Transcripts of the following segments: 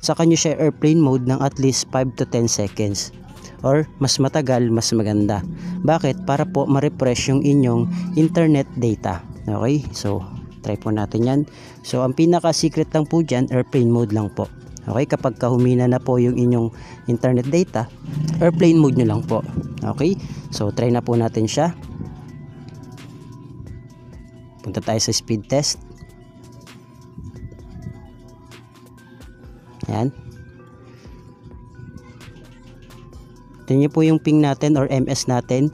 saka nyo siya airplane mode ng at least 5 to 10 seconds. Or mas matagal, mas maganda. Bakit? Para po ma-refresh yung inyong internet data. Okay? So, try po natin yan. So, ang pinaka-secret lang po dyan, airplane mode lang po. Okay? Kapag humina na po yung inyong internet data, airplane mode nyo lang po. Okay? So, try na po natin siya. Punta tayo sa speed test. Ayan. Tingnan nyo po yung ping natin or MS natin.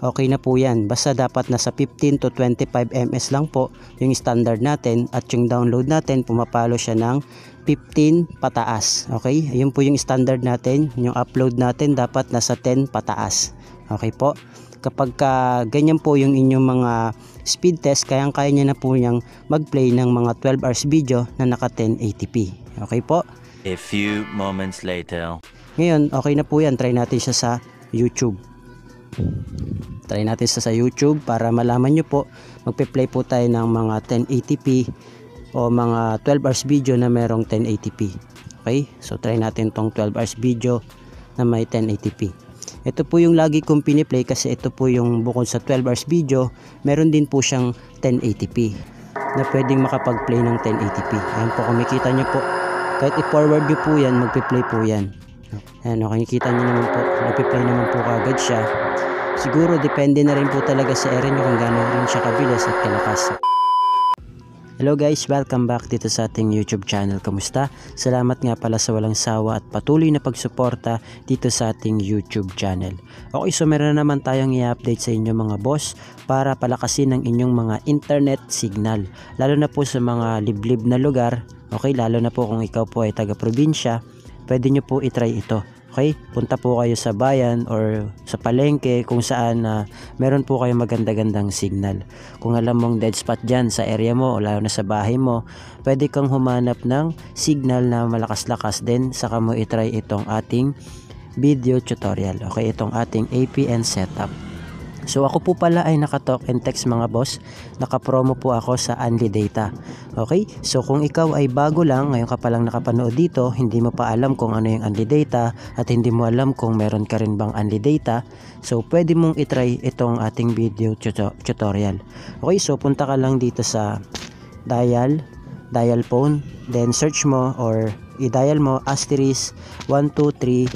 Okay na po yan. Basta dapat nasa 15 to 25 MS lang po yung standard natin. At yung download natin, pumapalo siya ng 15 pataas. Okay? Ayun po yung standard natin. Yung upload natin dapat nasa 10 pataas. Okay po? Kapag ganyan po yung inyong mga speed test, kayang-kaya nyo na po niyang mag-play ng mga 12 hours video na naka 1080p. Okay po? A few moments later. Ngayon, okay na po yan. Try natin siya sa YouTube. Try natin siya sa YouTube para malaman nyo po. Magpe-play po tayo ng mga 1080p o mga 12 hours video na merong 1080p. Okay? So, try natin tong 12 hours video na may 1080p. Ito po yung lagi kong piniplay kasi ito po yung bukod sa 12 hours video, meron din po siyang 1080p na pwedeng makapag-play ng 1080p. Ayan po, kung makikita nyo po. Kahit i-forward nyo po yan, magpe-play po yan. Ayan, okay, nakikita nyo naman po, nagpe-play naman po kagad siya. Siguro depende na rin po talaga sa area nyo kung gano'n rin siya kabilis at kalakas. Hello guys, welcome back dito sa ating YouTube channel. Kamusta? Salamat nga pala sa walang sawa at patuloy na pagsuporta dito sa ating YouTube channel. Okay, so meron na naman tayong i-update sa inyo mga boss para palakasin ang inyong mga internet signal. Lalo na po sa mga liblib na lugar, okay, lalo na po kung ikaw po ay taga-probinsya, pwede nyo po itry ito. Okay, punta po kayo sa bayan or sa palengke kung saan meron po kayo maganda-gandang signal. Kung alam mong dead spot dyan sa area mo o lalo na sa bahay mo, pwede kang humanap ng signal na malakas-lakas din, saka mo itry itong ating video tutorial. Okay, itong ating APN setup. So ako po pala ay naka-talk and text mga boss. Naka-promo po ako sa Unli Data. Okay? So kung ikaw ay bago lang, ngayon ka palang nakapanood dito, hindi mo pa alam kung ano yung Unli Data at hindi mo alam kung meron ka rin bang Unli Data, so pwede mong itry itong ating video tutorial. Okay? So punta ka lang dito sa dial phone, then search mo or i-dial mo asterisk 123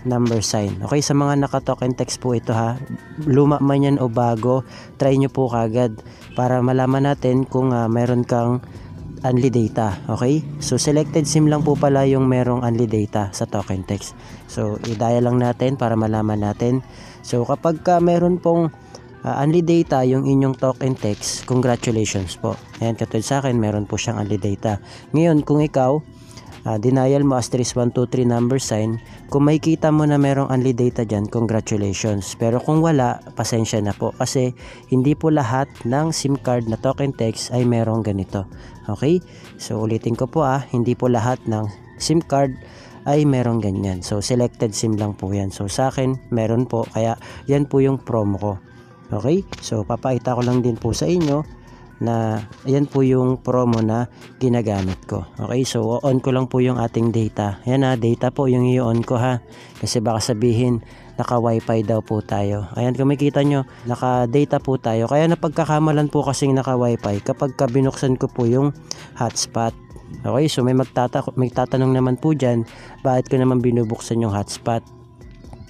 number sign. Okay, sa mga naka-talk and text po ito ha, luma man yan o bago, try nyo po kagad para malaman natin kung meron kang Unli Data. Okay, so selected SIM lang po pala yung merong Unli Data sa talk and text. So i-dial lang natin para malaman natin. So kapag meron pong Unli Data yung inyong talk and text, congratulations po. Ayan, katulad sa akin meron po siyang Unli Data. Ngayon kung ikaw denial mo asterisk 123 number sign, kung makikita mo na merong Unli Data dyan, congratulations. Pero kung wala, pasensya na po kasi hindi po lahat ng SIM card na talk and text ay merong ganito. Okay, so ulitin ko po hindi po lahat ng SIM card ay merong ganyan. So selected SIM lang po yan. So sa akin meron po, kaya yan po yung promo ko. Okay, so papakita ko lang din po sa inyo na ayan po yung promo na ginagamit ko. Okay, so on ko lang po yung ating data. Ayan data po yung i-on ko ha. Kasi baka sabihin naka wifi daw po tayo. Ayan, kung makikita nyo, naka data po tayo. Kaya napagkakamalan po kasing naka wifi kapag binuksan ko po yung hotspot. Okay, so may magtatanong naman po dyan, bakit ko naman binubuksan yung hotspot?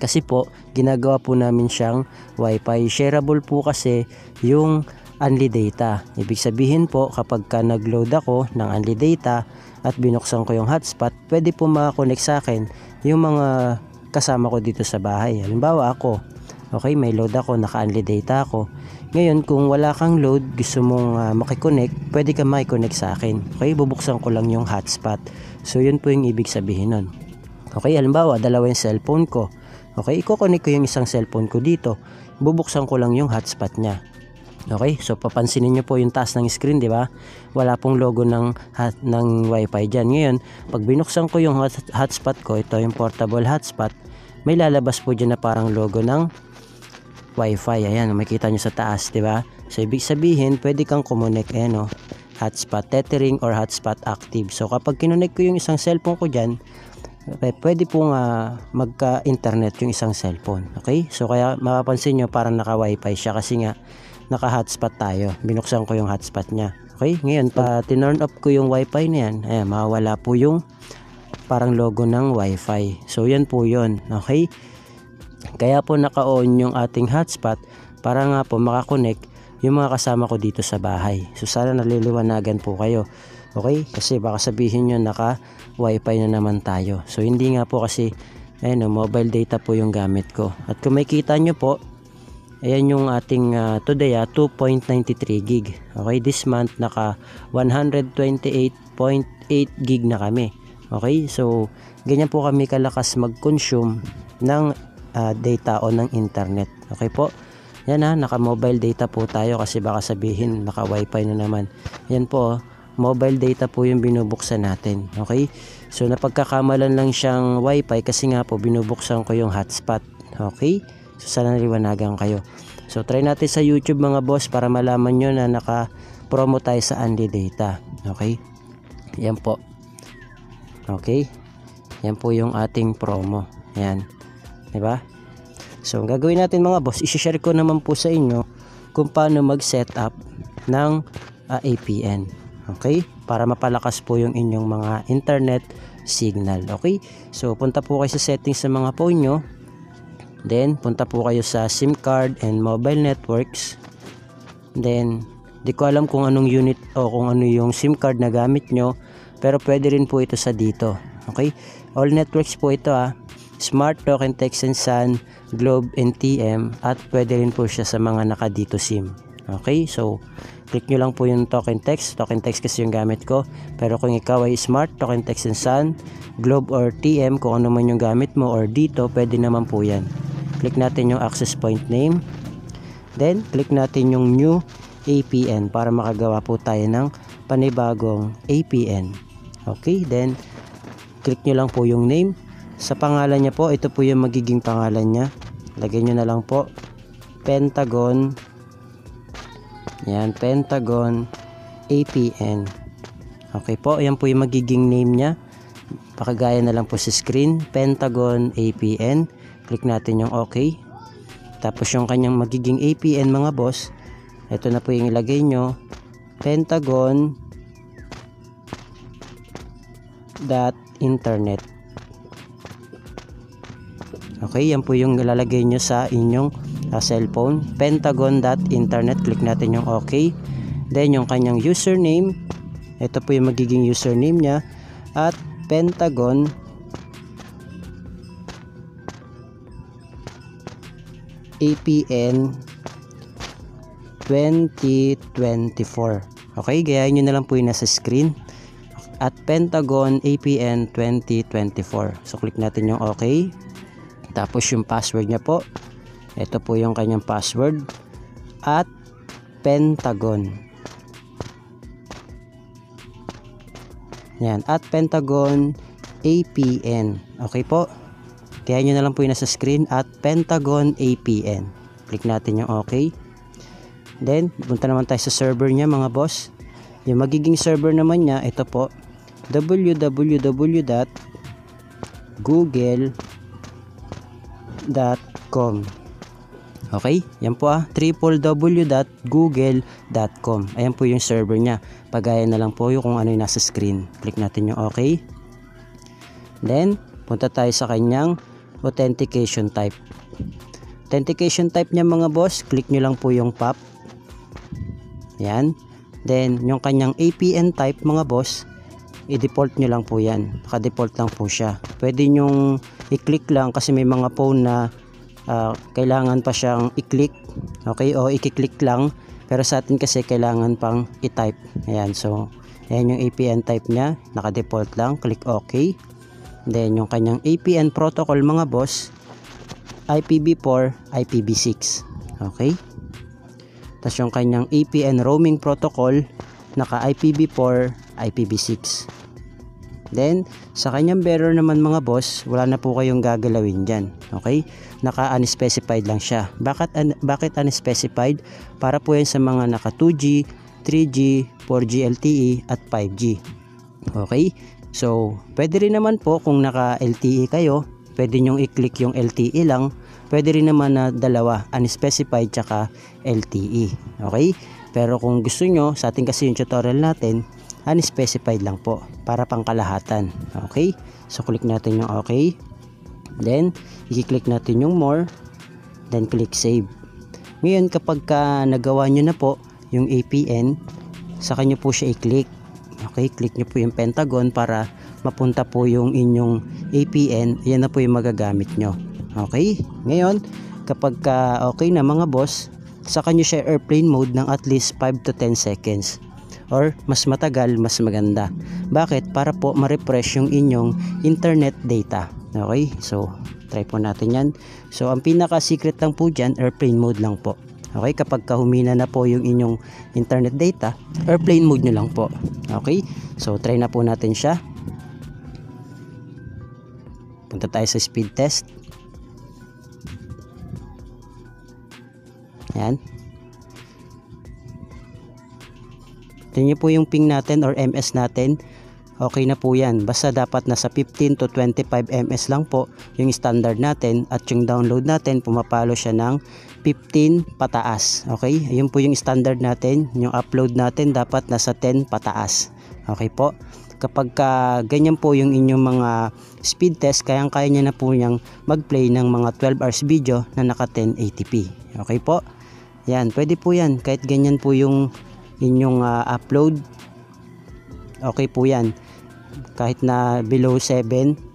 Kasi po, ginagawa po namin siyang wifi. Shareable po kasi yung Unli Data. Ibig sabihin po, kapag nag-load ako ng Unli Data at binuksan ko yung hotspot, pwede po makakonect sa akin yung mga kasama ko dito sa bahay. Halimbawa ako, okay, may load ako, naka-Unli Data ako. Ngayon, kung wala kang load, gusto mong makiconnect, pwede ka makiconnect sa akin. Okay, bubuksan ko lang yung hotspot. So, yun po yung ibig sabihin nun. Okay, halimbawa, dalawa yung cellphone ko. Okay, i-connect ko yung isang cellphone ko dito. Bubuksan ko lang yung hotspot niya. Okay, so papansinin nyo po yung taas ng screen, di ba? Wala pong logo ng wifi dyan. Ngayon, pag binuksan ko yung hotspot ko, ito yung portable hotspot, may lalabas po dyan na parang logo ng wifi. Ayan, makikita nyo sa taas, di ba? So ibig sabihin, pwede kang kumonek, ayan hotspot tethering or hotspot active. So kapag kinonect ko yung isang cellphone ko dyan, pwede pong magka-internet yung isang cellphone. Okay? So kaya mapapansin nyo parang naka-wifi siya kasi nga naka-hotspot tayo. Binuksan ko yung hotspot niya. Okay? Ngayon, tinurn off ko yung wifi na yan, ayan, mawawala po yung parang logo ng wifi. So yan po yun. Okay? Kaya po naka-on yung ating hotspot para nga po makakonect yung mga kasama ko dito sa bahay. So sana naliliwanagan po kayo. Okay? Kasi baka sabihin nyo naka-wifi na naman tayo. So hindi nga po kasi mobile data po yung gamit ko. At kung makita nyo po, ayan yung ating today 2.93 gig. Okay? This month naka 128.8 gig na kami. Okay? So ganyan po kami kalakas mag-consume ng data o ng internet. Okay po? Yan naka-mobile data po tayo kasi baka sabihin naka-wifi na naman. Yan po, mobile data po yung binubuksan natin. Okay? So napagkakamalan lang siyang wifi kasi nga po binubuksan ko yung hotspot. Okay? So sana naliwanagan kayo. So try natin sa YouTube mga boss para malaman nyo na naka-promo tayo sa Unli Data. Okay? Yan po. Okay? Yan po yung ating promo. Yan. Diba? So ang gagawin natin mga boss, i-share ko naman po sa inyo kung paano mag-set up ng APN. Okay? Para mapalakas po yung inyong mga internet signal. Okay? So punta po kayo sa settings sa mga phone nyo. Then punta po kayo sa SIM card and mobile networks. Then di ko alam kung anong unit o kung ano yung SIM card na gamit nyo, pero pwede rin po ito sa dito. Okay? All networks po ito Smart, Token, Text and Sun, Globe, and TM, at pwede rin po siya sa mga naka-dito SIM. Okay, so click nyo lang po yung Token Text kasi yung gamit ko. Pero kung ikaw ay Smart, Token, Text and Sun, Globe or TM, kung ano man yung gamit mo, or dito, pwede naman po yan. Click natin yung access point name, then click natin yung new APN para makagawa po tayo ng panibagong APN. Okay, then click nyo lang po yung name. Sa pangalan niya po, ito po yung magiging pangalan niya. Lagay nyo na lang po Pentagon. Yan, Pentagon APN. Okay po, yan po yung magiging name niya. Pakagaya na lang po sa screen, Pentagon APN. Click natin yung OK. Tapos yung kanyang magiging APN mga boss, ito na po yung ilagay nyo, Pentagon .internet. Okay, yan po yung ilalagay nyo sa inyong cellphone, Pentagon.internet. Click natin yung OK. Then yung kanyang username, ito po yung magiging username niya, at Pentagon APN 2024. Okay, gayahin nyo na lang po yung nasa screen, at Pentagon APN 2024. So click natin yung OK. Tapos yung password niya po, ito po yung kanyang password, at Pentagon. Yan, at Pentagon APN. Okay po, kaya nyo na lang po yung nasa screen, at Pentagon APN. Click natin yung OK. Then punta naman tayo sa server niya mga boss. Yung magiging server naman niya, ito po, www.google.com. Okay, yan po www.google.com. Ayan po yung server niya. Pagaya na lang po yung kung ano yung nasa screen. Click natin yung OK. Then punta tayo sa kanyang authentication type. Authentication type niya mga boss, click nyo lang po yung POP. Yan. Then yung kanyang APN type mga boss, i-default nyo lang po yan. Naka-default lang po siya. Pwede nyong i-click lang kasi may mga phone na kailangan pa siyang i-click. Okay, o i-click lang. Pero sa atin kasi kailangan pang i-type. Ayan, so ayan yung APN type niya. Naka-default lang. Click OK. Then yung kanyang APN protocol mga boss, IPv4, IPv6. Okay. Tapos yung kanyang APN roaming protocol, naka IPv4, IPv6. Then sa kanyang bearer naman mga boss, wala na po kayong gagalawin dyan. Okay, naka unspecified lang siya. Bakit unspecified? Para po yan sa mga naka 2G, 3G, 4G LTE at 5G. Okay? So, pwede rin naman po kung naka LTE kayo, pwede nyong i-click yung LTE lang. Pwede rin naman na dalawa, unspecified tsaka LTE. Okay? Pero kung gusto nyo, sa ating kasi yung tutorial natin, unspecified lang po para pangkalahatan. Okay? So, click natin yung okay. Then, i-click natin yung more. Then, click save. Ngayon, kapag nagawa nyo na po yung APN, saka nyo po siya i-click. Okay, click nyo po yung Pentagon para mapunta po yung inyong APN. Yan na po yung magagamit nyo. Okay, ngayon, kapag okay na mga boss, saka nyo siya airplane mode ng at least 5 to 10 seconds. Or mas matagal, mas maganda. Bakit? Para po ma-refresh yung inyong internet data. Okay, so try po natin yan. So ang pinaka secret lang po dyan, airplane mode lang po. Okay, kapag humina na po yung inyong internet data, airplane mode nyo lang po. Okay, so try na po natin siya. Punta tayo sa speed test. Yan. Tingnan nyo po yung ping natin or MS natin. Okay na po yan. Basta dapat nasa 15 to 25 ms lang po yung standard natin, at yung download natin pumapalo siya ng 15 pataas. Okay? Ayun po yung standard natin. Yung upload natin dapat nasa 10 pataas. Okay po? Kapag ganyan po yung inyong mga speed test, kayang-kaya nyo na po niyang mag-play ng mga 12 hours video na naka 1080p. Okay po? Yan. Pwede po yan. Kahit ganyan po yung inyong upload. Okay po yan. Kahit na below 7,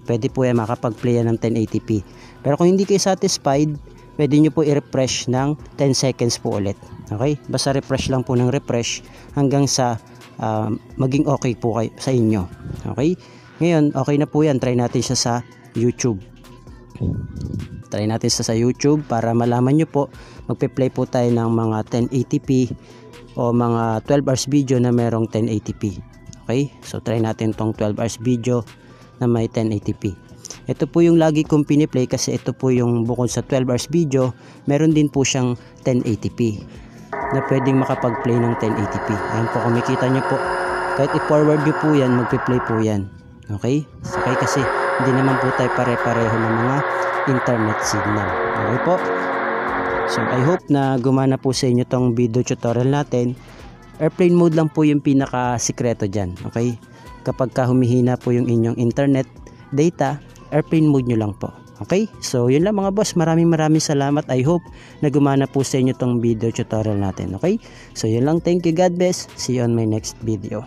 pwede po yan makapag-play ng 1080p. Pero kung hindi kayo satisfied, pwede nyo po i-refresh ng 10 seconds po ulit. Okay? Basta refresh lang po ng refresh hanggang sa maging okay po kayo, sa inyo. Okay? Ngayon, okay na po yan. Try natin siya sa YouTube. Try natin siya sa YouTube para malaman nyo po. Magpe-play po tayo ng mga 1080p o mga 12 hours video na merong 1080p. Okay, so try natin tong 12 hours video na may 1080p. Ito po yung lagi kong piniplay kasi ito po yung bukod sa 12 hours video, meron din po siyang 1080p na pwedeng makapag-play ng 1080p. Ayan po, kumikita nyo po. Kahit i-forward nyo po yan, magpi-play po yan. Okay, sakay kasi hindi naman po tayo pare-pareho ng mga internet signal. Okay po. So I hope na gumana po sa inyo tong video tutorial natin. Airplane mode lang po yung pinaka sikreto dyan. Okay? Kapag humihina po yung inyong internet data, airplane mode nyo lang po. Okay? So yun lang mga boss. Maraming salamat. I hope na gumana po sa inyo tong video tutorial natin. Okay? So yun lang. Thank you. God bless. See you on my next video.